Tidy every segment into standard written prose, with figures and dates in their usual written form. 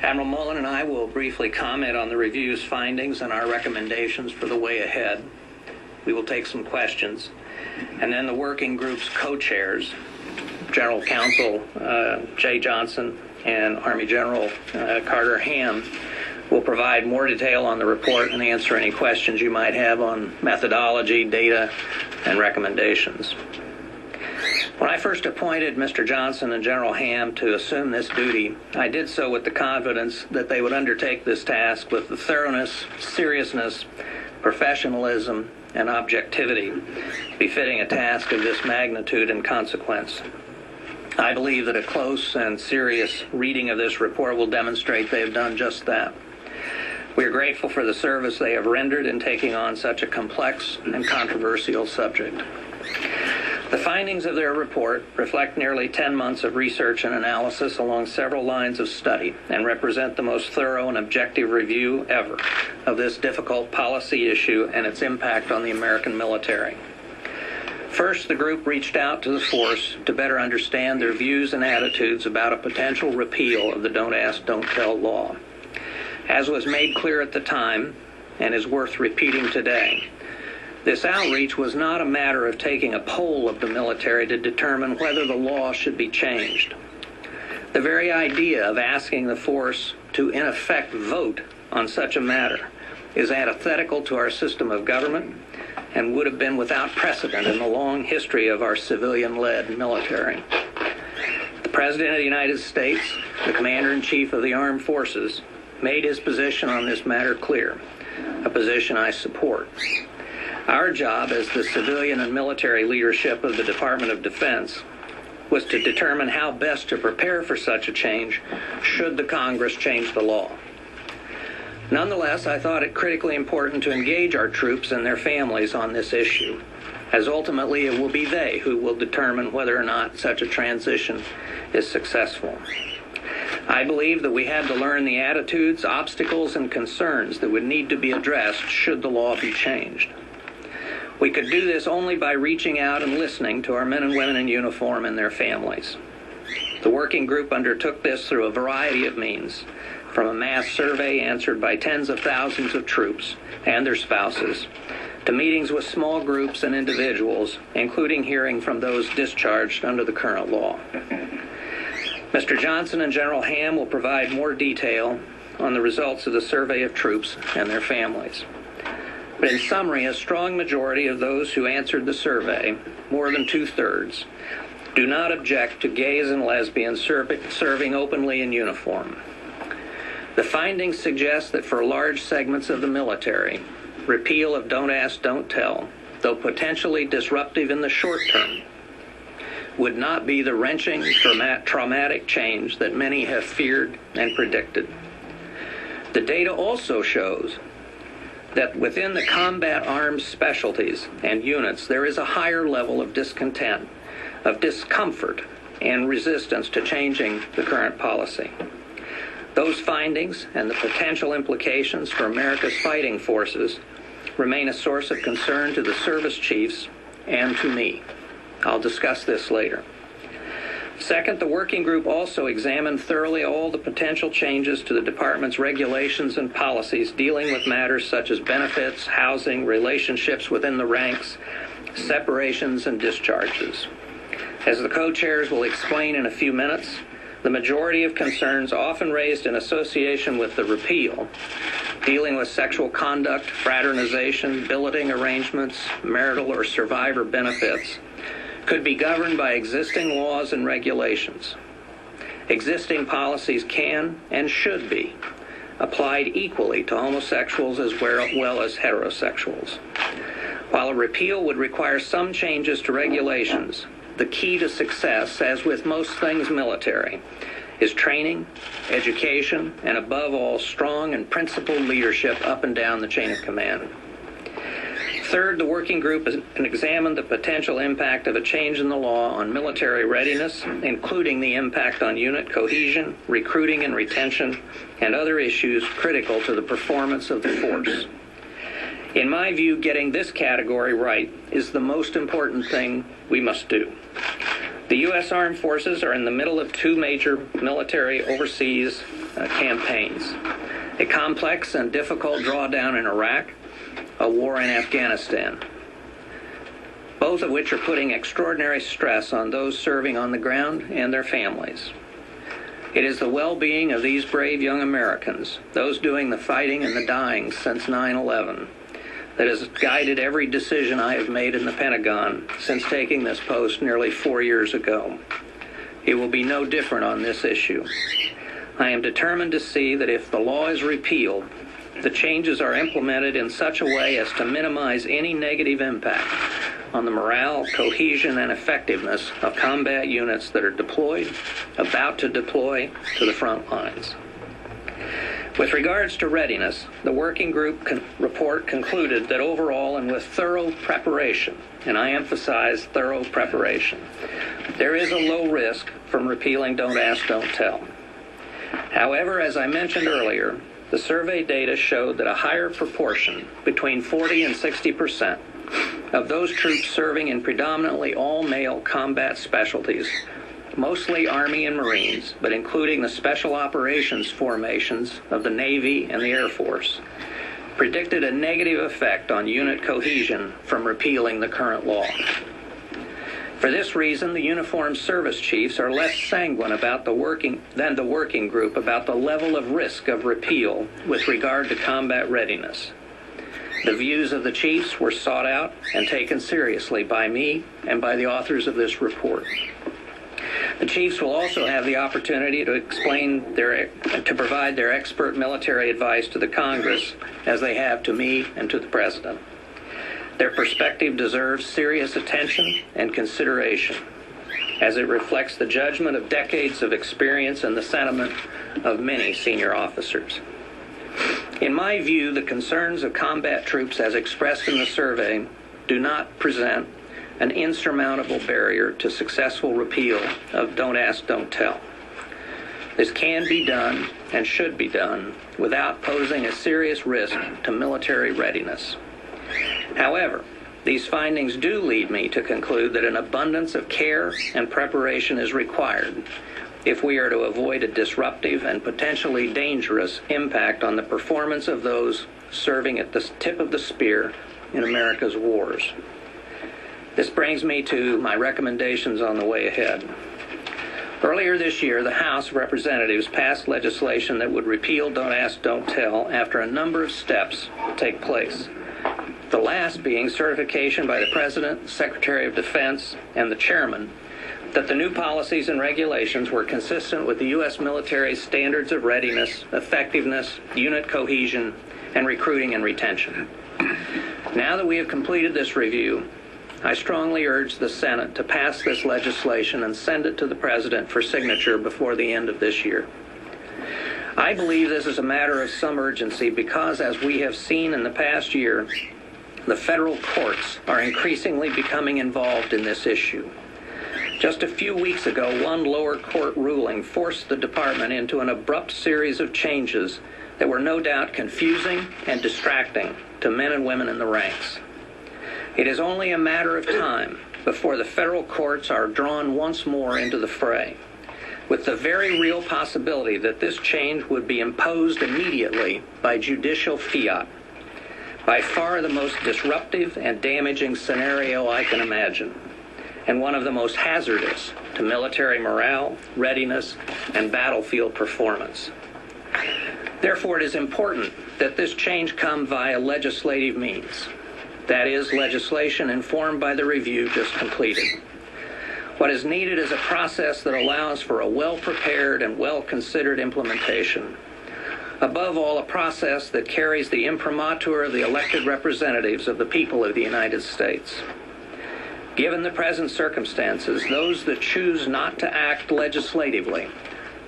Admiral Mullen and I will briefly comment on the review's findings and our recommendations for the way ahead. We will take some questions, and then the working group's co-chairs, General Counsel Jay Johnson and Army General Carter Ham, will provide more detail on the report and answer any questions you might have on methodology, data, and recommendations. When I first appointed Mr. Johnson and General Ham to assume this duty, I did so with the confidence that they would undertake this task with the thoroughness, seriousness, professionalism, and objectivity befitting a task of this magnitude and consequence. I believe that a close and serious reading of this report will demonstrate they have done just that. We are grateful for the service they have rendered in taking on such a complex and controversial subject. The findings of their report reflect nearly 10 months of research and analysis along several lines of study and represent the most thorough and objective review ever of this difficult policy issue and its impact on the American military. First, the group reached out to the force to better understand their views and attitudes about a potential repeal of the Don't Ask, Don't Tell law. As was made clear at the time, and is worth repeating today, this outreach was not a matter of taking a poll of the military to determine whether the law should be changed. The very idea of asking the force to, in effect, vote on such a matter is antithetical to our system of government and would have been without precedent in the long history of our civilian-led military. The President of the United States, the Commander-in-Chief of the Armed Forces, made his position on this matter clear, a position I support. Our job as the civilian and military leadership of the Department of Defense was to determine how best to prepare for such a change should the Congress change the law. Nonetheless, I thought it critically important to engage our troops and their families on this issue, as ultimately it will be they who will determine whether or not such a transition is successful. I believe that we had to learn the attitudes, obstacles, and concerns that would need to be addressed should the law be changed. We could do this only by reaching out and listening to our men and women in uniform and their families. The working group undertook this through a variety of means, from a mass survey answered by tens of thousands of troops and their spouses, to meetings with small groups and individuals, including hearing from those discharged under the current law. Mr. Johnson and General Ham will provide more detail on the results of the survey of troops and their families. But in summary, a strong majority of those who answered the survey, more than 2/3, do not object to gays and lesbians serving openly in uniform. The findings suggest that for large segments of the military, repeal of Don't Ask, Don't Tell, though potentially disruptive in the short term, would not be the wrenching, traumatic change that many have feared and predicted. The data also shows that within the combat arms specialties and units, there is a higher level of discontent, of discomfort, and resistance to changing the current policy. Those findings and the potential implications for America's fighting forces remain a source of concern to the service chiefs and to me. I'll discuss this later. Second, the working group also examined thoroughly all the potential changes to the department's regulations and policies dealing with matters such as benefits, housing, relationships within the ranks, separations, and discharges. As the co-chairs will explain in a few minutes, the majority of concerns often raised in association with the repeal, dealing with sexual conduct, fraternization, billeting arrangements, marital or survivor benefits, could be governed by existing laws and regulations. Existing policies can and should be applied equally to homosexuals as well as heterosexuals. While a repeal would require some changes to regulations, the key to success, as with most things military, is training, education, and above all, strong and principled leadership up and down the chain of command. Third, the working group examined the potential impact of a change in the law on military readiness, including the impact on unit cohesion, recruiting and retention, and other issues critical to the performance of the force. In my view, getting this category right is the most important thing we must do. The U.S. Armed Forces are in the middle of two major military overseas campaigns, a complex and difficult drawdown in Iraq, a war in Afghanistan, both of which are putting extraordinary stress on those serving on the ground and their families. It is the well-being of these brave young Americans, those doing the fighting and the dying since 9/11, that has guided every decision I have made in the Pentagon since taking this post nearly 4 years ago. It will be no different on this issue. I am determined to see that if the law is repealed, the changes are implemented in such a way as to minimize any negative impact on the morale, cohesion, and effectiveness of combat units that are deployed, about to deploy to the front lines. With regards to readiness, the working group report concluded that overall and with thorough preparation, and I emphasize thorough preparation, there is a low risk from repealing Don't Ask, Don't Tell. However, as I mentioned earlier, the survey data showed that a higher proportion, between 40 and 60%, of those troops serving in predominantly all-male combat specialties, mostly Army and Marines, but including the Special Operations formations of the Navy and the Air Force, predicted a negative effect on unit cohesion from repealing the current law. For this reason, the uniformed service chiefs are less sanguine about the working group about the level of risk of repeal with regard to combat readiness. The views of the chiefs were sought out and taken seriously by me and by the authors of this report. The chiefs will also have the opportunity to provide their expert military advice to the Congress, as they have to me and to the President. Their perspective deserves serious attention and consideration, as it reflects the judgment of decades of experience and the sentiment of many senior officers. In my view, the concerns of combat troops as expressed in the survey do not present an insurmountable barrier to successful repeal of Don't Ask, Don't Tell. This can be done and should be done without posing a serious risk to military readiness. However, these findings do lead me to conclude that an abundance of care and preparation is required if we are to avoid a disruptive and potentially dangerous impact on the performance of those serving at the tip of the spear in America's wars. This brings me to my recommendations on the way ahead. Earlier this year, the House of Representatives passed legislation that would repeal Don't Ask, Don't Tell after a number of steps take place. The last being certification by the President, Secretary of Defense, and the Chairman that the new policies and regulations were consistent with the U.S. military's standards of readiness, effectiveness, unit cohesion, and recruiting and retention. Now that we have completed this review, I strongly urge the Senate to pass this legislation and send it to the President for signature before the end of this year. I believe this is a matter of some urgency because, as we have seen in the past year, the federal courts are increasingly becoming involved in this issue. Just a few weeks ago, one lower court ruling forced the department into an abrupt series of changes that were no doubt confusing and distracting to men and women in the ranks. It is only a matter of time before the federal courts are drawn once more into the fray, with the very real possibility that this change would be imposed immediately by judicial fiat, by far the most disruptive and damaging scenario I can imagine, and one of the most hazardous to military morale, readiness, and battlefield performance. Therefore, it is important that this change come via legislative means. That is, legislation informed by the review just completed. What is needed is a process that allows for a well-prepared and well-considered implementation. Above all, a process that carries the imprimatur of the elected representatives of the people of the United States. Given the present circumstances, those that choose not to act legislatively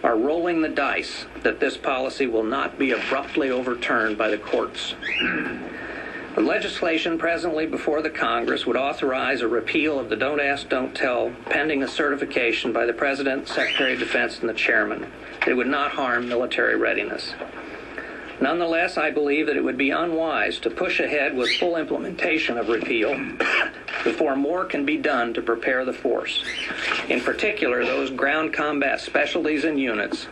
are rolling the dice that this policy will not be abruptly overturned by the courts. The legislation presently before the Congress would authorize a repeal of the Don't Ask, Don't Tell pending a certification by the President, Secretary of Defense, and the Chairman. It would not harm military readiness. Nonetheless, I believe that it would be unwise to push ahead with full implementation of repeal before more can be done to prepare the force, in particular those ground combat specialties and units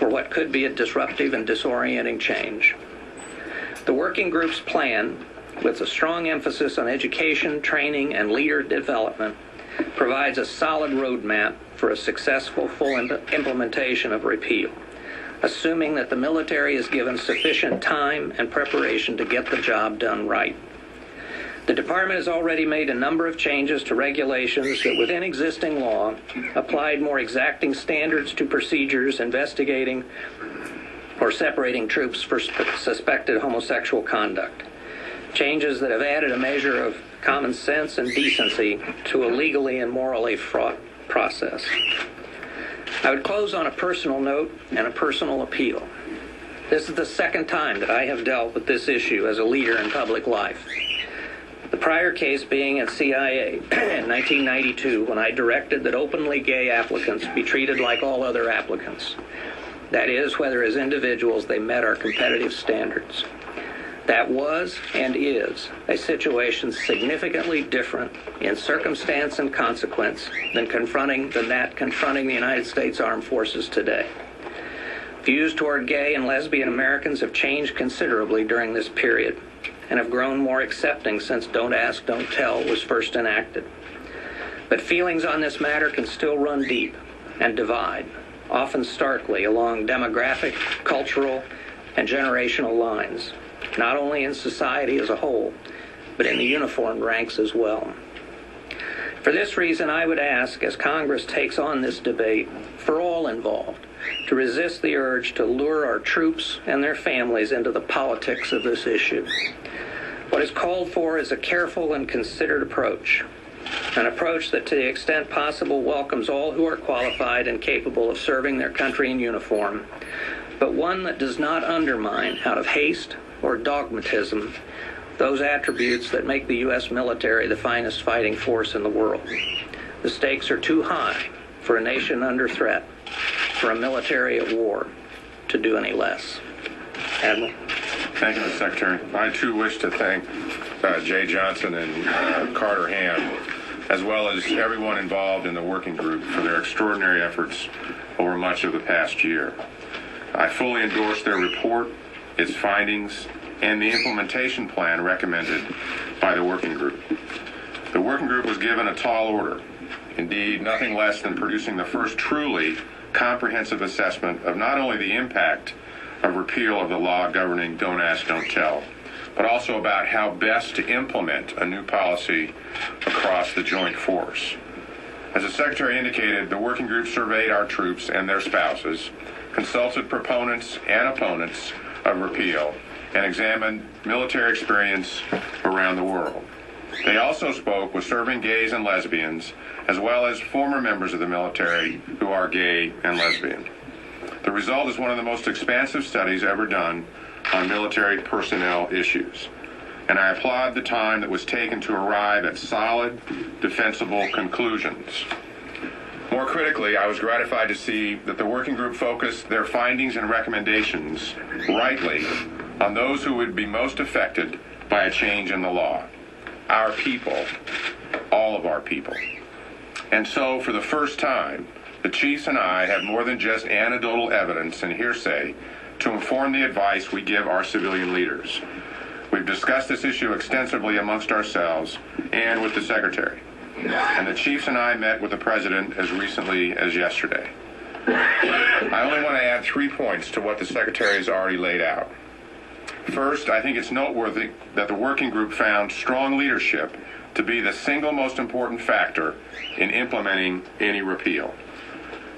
for what could be a disruptive and disorienting change. The working group's plan, with a strong emphasis on education, training, and leader development, provides a solid roadmap for a successful full implementation of repeal, assuming that the military is given sufficient time and preparation to get the job done right. The Department has already made a number of changes to regulations that, within existing law, applied more exacting standards to procedures investigating or separating troops for suspected homosexual conduct. Changes that have added a measure of common sense and decency to a legally and morally fraught process. I would close on a personal note and a personal appeal. This is the second time that I have dealt with this issue as a leader in public life. The prior case being at CIA in 1992, when I directed that openly gay applicants be treated like all other applicants. That is, whether as individuals they met our competitive standards. That was and is a situation significantly different in circumstance and consequence than confronting the United States Armed Forces today. Views toward gay and lesbian Americans have changed considerably during this period and have grown more accepting since Don't Ask, Don't Tell was first enacted. But feelings on this matter can still run deep and divide, often starkly along demographic, cultural, and generational lines, not only in society as a whole, but in the uniformed ranks as well. For this reason, I would ask, as Congress takes on this debate, for all involved, to resist the urge to lure our troops and their families into the politics of this issue. What is called for is a careful and considered approach, an approach that to the extent possible welcomes all who are qualified and capable of serving their country in uniform, but one that does not undermine, out of haste or dogmatism, those attributes that make the U.S. military the finest fighting force in the world. The stakes are too high for a nation under threat, for a military at war, to do any less. Admiral. Thank you, Mr. Secretary. I, too, wish to thank Jay Johnson and Carter Ham, as well as everyone involved in the working group for their extraordinary efforts over much of the past year. I fully endorse their report, its findings, and the implementation plan recommended by the working group. The working group was given a tall order, indeed nothing less than producing the first truly comprehensive assessment of not only the impact of repeal of the law governing Don't Ask, Don't Tell, but also about how best to implement a new policy across the joint force. As the Secretary indicated, the working group surveyed our troops and their spouses, consulted proponents and opponents of repeal, and examined military experience around the world. They also spoke with serving gays and lesbians, as well as former members of the military who are gay and lesbian. The result is one of the most expansive studies ever done on military personnel issues, and I applaud the time that was taken to arrive at solid, defensible conclusions. More critically, I was gratified to see that the working group focused their findings and recommendations rightly on those who would be most affected by a change in the law. Our people, all of our people. And so, for the first time, the chiefs and I have more than just anecdotal evidence and hearsay to inform the advice we give our civilian leaders. We've discussed this issue extensively amongst ourselves and with the Secretary. And the chiefs and I met with the President as recently as yesterday. I only want to add 3 points to what the Secretary has already laid out. First, I think it's noteworthy that the working group found strong leadership to be the single most important factor in implementing any repeal.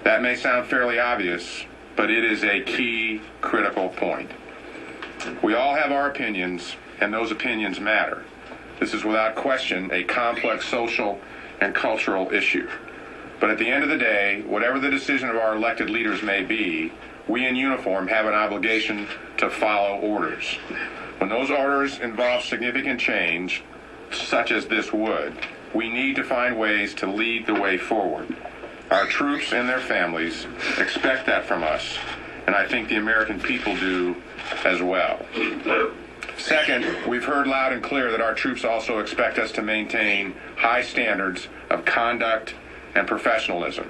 That may sound fairly obvious, but it is a key, critical point. We all have our opinions, and those opinions matter. This is without question a complex social and cultural issue. But at the end of the day, whatever the decision of our elected leaders may be, we in uniform have an obligation to follow orders. When those orders involve significant change, such as this would, we need to find ways to lead the way forward. Our troops and their families expect that from us, and I think the American people do as well. Second, we've heard loud and clear that our troops also expect us to maintain high standards of conduct and professionalism,